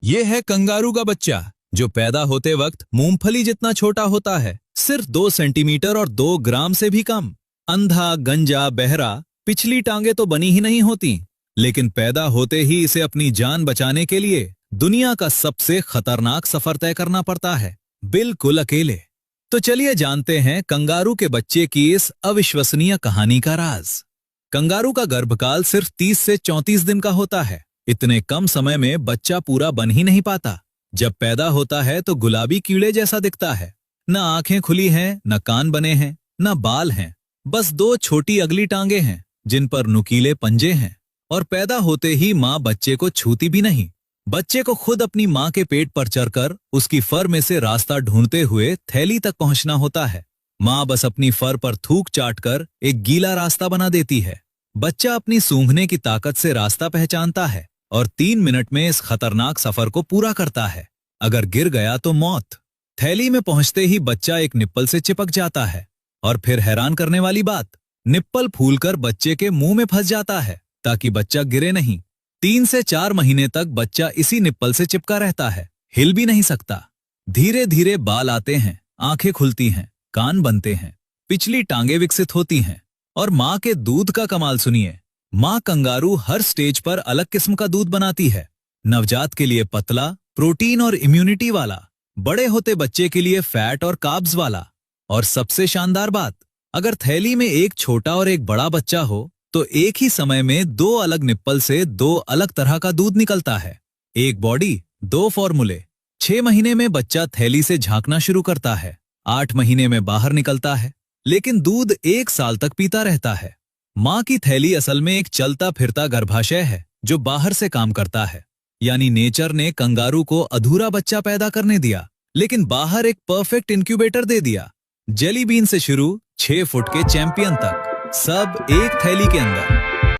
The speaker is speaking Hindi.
ये है कंगारू का बच्चा जो पैदा होते वक्त मूंगफली जितना छोटा होता है, सिर्फ 2 सेंटीमीटर और 2 ग्राम से भी कम। अंधा, गंजा, बहरा, पिछली टांगे तो बनी ही नहीं होती, लेकिन पैदा होते ही इसे अपनी जान बचाने के लिए दुनिया का सबसे खतरनाक सफर तय करना पड़ता है, बिल्कुल अकेले। तो चलिए जानते हैं कंगारू के बच्चे की इस अविश्वसनीय कहानी का राज। कंगारू का गर्भकाल सिर्फ 30 से 34 दिन का होता है। इतने कम समय में बच्चा पूरा बन ही नहीं पाता। जब पैदा होता है तो गुलाबी कीड़े जैसा दिखता है। न आंखें खुली हैं, न कान बने हैं, न बाल हैं, बस 2 छोटी अगली टांगे हैं जिन पर नुकीले पंजे हैं। और पैदा होते ही माँ बच्चे को छूती भी नहीं। बच्चे को खुद अपनी माँ के पेट पर चढ़कर उसकी फर में से रास्ता ढूंढते हुए थैली तक पहुंचना होता है। माँ बस अपनी फर पर थूक चाटकर एक गीला रास्ता बना देती है। बच्चा अपनी सूंघने की ताकत से रास्ता पहचानता है और 3 मिनट में इस खतरनाक सफर को पूरा करता है। अगर गिर गया तो मौत। थैली में पहुंचते ही बच्चा एक निप्पल से चिपक जाता है और फिर हैरान करने वाली बात, निप्पल फूलकर बच्चे के मुंह में फंस जाता है ताकि बच्चा गिरे नहीं। 3 से 4 महीने तक बच्चा इसी निप्पल से चिपका रहता है, हिल भी नहीं सकता। धीरे धीरे बाल आते हैं, आंखें खुलती हैं, कान बनते हैं, पिछली टांगे विकसित होती हैं। और माँ के दूध का कमाल सुनिए। माँ कंगारू हर स्टेज पर अलग किस्म का दूध बनाती है। नवजात के लिए पतला, प्रोटीन और इम्यूनिटी वाला, बड़े होते बच्चे के लिए फैट और कार्ब्स वाला। और सबसे शानदार बात, अगर थैली में एक छोटा और एक बड़ा बच्चा हो तो एक ही समय में 2 अलग निप्पल से 2 अलग तरह का दूध निकलता है। एक बॉडी, 2 फॉर्मूले। 6 महीने में बच्चा थैली से झांकना शुरू करता है, 8 महीने में बाहर निकलता है, लेकिन दूध 1 साल तक पीता रहता है। माँ की थैली असल में एक चलता फिरता गर्भाशय है जो बाहर से काम करता है। यानी नेचर ने कंगारू को अधूरा बच्चा पैदा करने दिया, लेकिन बाहर एक परफेक्ट इंक्यूबेटर दे दिया। जेली बीन से शुरू 6 फुट के चैंपियन तक, सब एक थैली के अंदर।